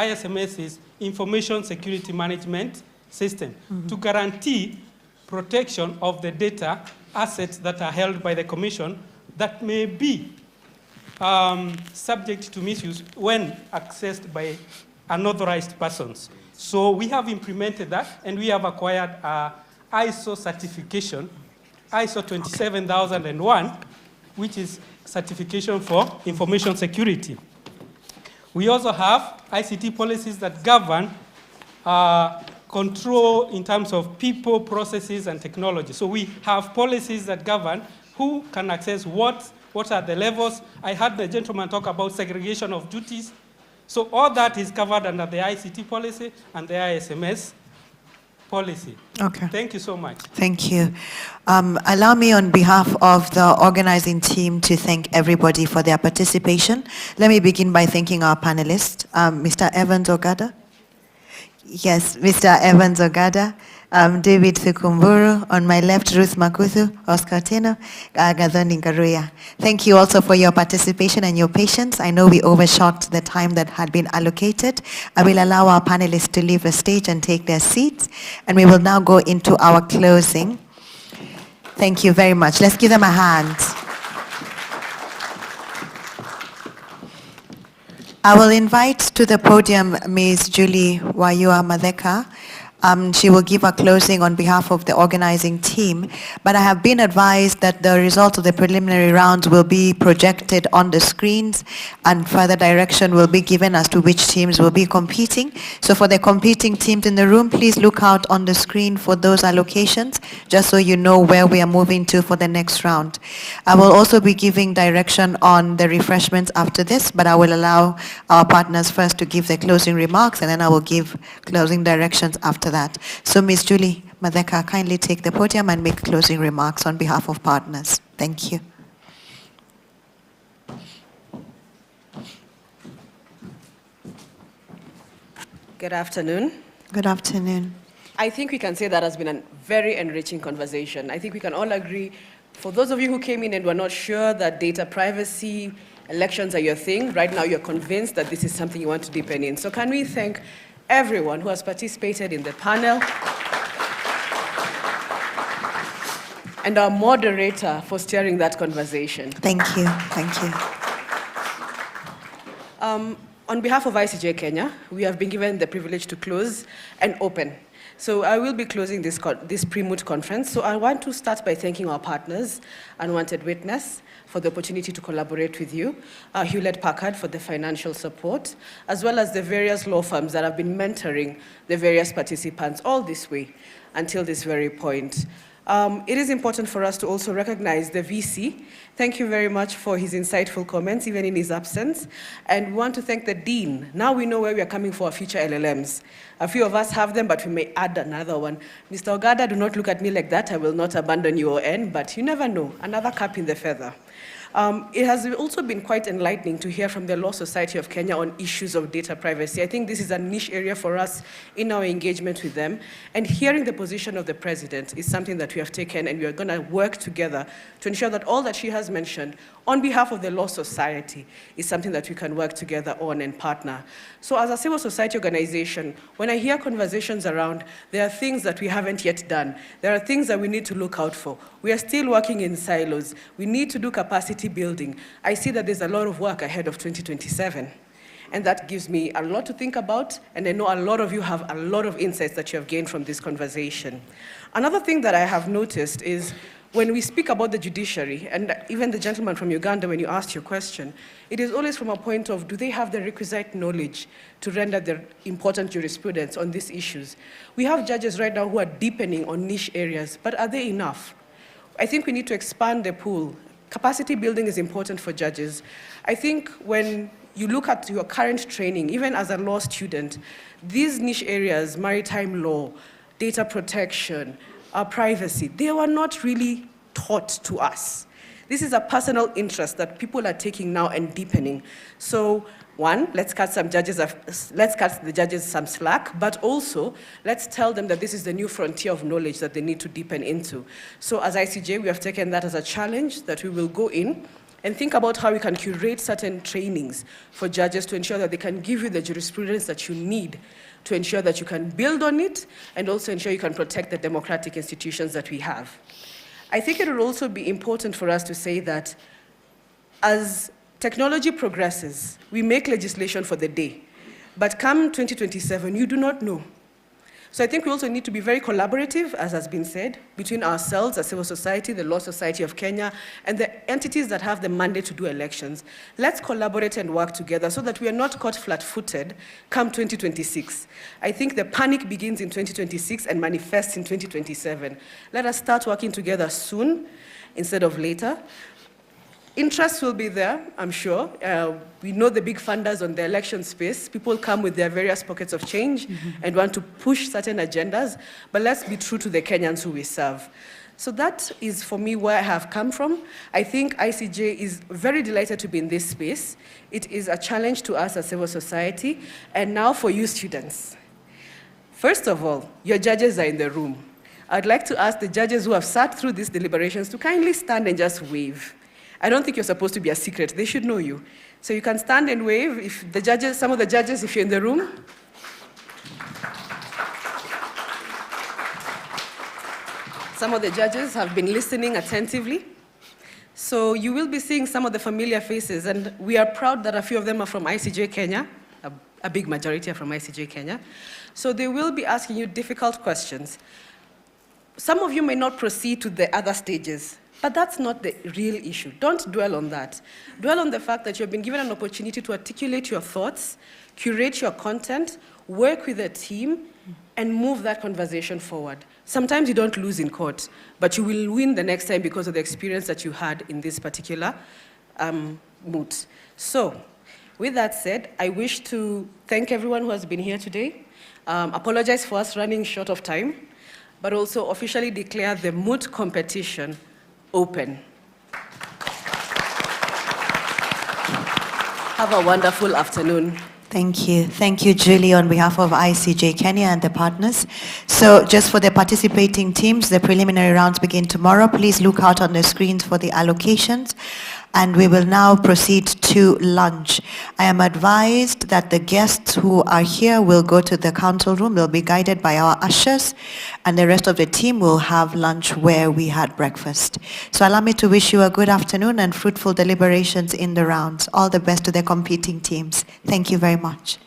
ISMS is Information Security Management System, to guarantee protection of the data assets that are held by the Commission that may be subject to misuse when accessed by unauthorized persons. So we have implemented that, and we have acquired ISO certification, ISO 27001, which is certification for information security. We also have ICT policies that govern control in terms of people, processes, and technology. So we have policies that govern who can access what are the levels. I heard the gentleman talk about segregation of duties. So all that is covered under the ICT policy and the ISMS policy. Okay. Thank you so much. Thank you. Allow me on behalf of the organizing team to thank everybody for their participation. Let me begin by thanking our panelists. Mr. Evans Ogada. Yes, Mr. Evans Ogada, David Sukumburu, on my left, Ruth Makuthu, Oscar Teno, Gathoni Ngaruya. Thank you also for your participation and your patience. I know we overshot the time that had been allocated. I will allow our panelists to leave the stage and take their seats, and we will now go into our closing. Thank you very much. Let's give them a hand. I will invite to the podium Ms. Julie Wayua Madeka. She will give a closing on behalf of the organizing team, but I have been advised that the results of the preliminary rounds will be projected on the screens and further direction will be given as to which teams will be competing. So for the competing teams in the room, please look out on the screen for those allocations, just so you know where we are moving to for the next round. I will also be giving direction on the refreshments after this, but I will allow our partners first to give the closing remarks, and then I will give closing directions after that. So Ms. Julie Madeka, kindly take the podium and make closing remarks on behalf of partners. Thank you. Good afternoon. Good afternoon. I think we can say that has been a very enriching conversation. I think we can all agree, for those of you who came in and were not sure that data privacy, elections are your thing, right now you're convinced that this is something you want to deepen in. So can we thank everyone who has participated in the panel, and our moderator for steering that conversation. Thank you. Thank you. On behalf of ICJ Kenya, we have been given the privilege to close and open. So I will be closing this Pre-Moot conference. So I want to start by thanking our partners, Unwanted Witness, for the opportunity to collaborate with you, Hewlett-Packard for the financial support, as well as the various law firms that have been mentoring the various participants all this way until this very point. It is important for us to also recognize the VC. Thank you very much for his insightful comments, even in his absence. And we want to thank the Dean. Now we know where we are coming for our future LLMs. A few of us have them, but we may add another one. Mr. Ogada, do not look at me like that. I will not abandon you or end, but you never know. Another cap in the feather. It has also been quite enlightening to hear from the Law Society of Kenya on issues of data privacy. I think this is a niche area for us in our engagement with them. And hearing the position of the President is something that we have taken, and we are going to work together to ensure that all that she has mentioned on behalf of the Law Society is something that we can work together on and partner. So as a civil society organization, when I hear conversations around, there are things that we haven't yet done. There are things that we need to look out for. We are still working in silos. We need to do capacity building. I see that there's a lot of work ahead of 2027. And that gives me a lot to think about, and I know a lot of you have a lot of insights that you have gained from this conversation. Another thing that I have noticed is when we speak about the judiciary, and even the gentleman from Uganda, when you asked your question, it is always from a point of, do they have the requisite knowledge to render their important jurisprudence on these issues? We have judges right now who are deepening on niche areas, but are they enough? I think we need to expand the pool. Capacity building is important for judges. I think when you look at your current training, even as a law student, these niche areas, maritime law, data protection, privacy, they were not really taught to us. This is a personal interest that people are taking now and deepening. So one, let's cut the judges some slack, but also let's tell them that this is the new frontier of knowledge that they need to deepen into. So as ICJ, we have taken that as a challenge that we will go in and think about how we can curate certain trainings for judges to ensure that they can give you the jurisprudence that you need to ensure that you can build on it and also ensure you can protect the democratic institutions that we have. I think it will also be important for us to say that as technology progresses, we make legislation for the day. But come 2027, you do not know. So I think we also need to be very collaborative, as has been said, between ourselves as civil society, the Law Society of Kenya, and the entities that have the mandate to do elections. Let's collaborate and work together so that we are not caught flat-footed come 2026. I think the panic begins in 2026 and manifests in 2027. Let us start working together soon instead of later. Interest will be there, I'm sure. We know the big funders on the election space. People come with their various pockets of change and want to push certain agendas, but let's be true to the Kenyans who we serve. So that is, for me, where I have come from. I think ICJ is very delighted to be in this space. It is a challenge to us as civil society, and now for you students. First of all, your judges are in the room. I'd like to ask the judges who have sat through these deliberations to kindly stand and just wave. I don't think you're supposed to be a secret. They should know you. So you can stand and wave. If the judges, some of the judges, if you're in the room. Some of the judges have been listening attentively. So you will be seeing some of the familiar faces, and we are proud that a few of them are from ICJ Kenya. A big majority are from ICJ Kenya. So they will be asking you difficult questions. Some of you may not proceed to the other stages, but that's not the real issue. Don't dwell on that. Dwell on the fact that you've been given an opportunity to articulate your thoughts, curate your content, work with a team, and move that conversation forward. Sometimes you don't lose in court, but you will win the next time because of the experience that you had in this particular moot. So, with that said, I wish to thank everyone who has been here today, apologize for us running short of time, but also officially declare the moot competition open. Have a wonderful afternoon. Thank you. Thank you, Julie, on behalf of ICJ Kenya and the partners. So just for the participating teams, the preliminary rounds begin tomorrow. Please look out on the screens for the allocations. And we will now proceed to lunch. I am advised that the guests who are here will go to the council room. They'll be guided by our ushers, and the rest of the team will have lunch where we had breakfast. So allow me to wish you a good afternoon and fruitful deliberations in the rounds. All the best to the competing teams. Thank you very much.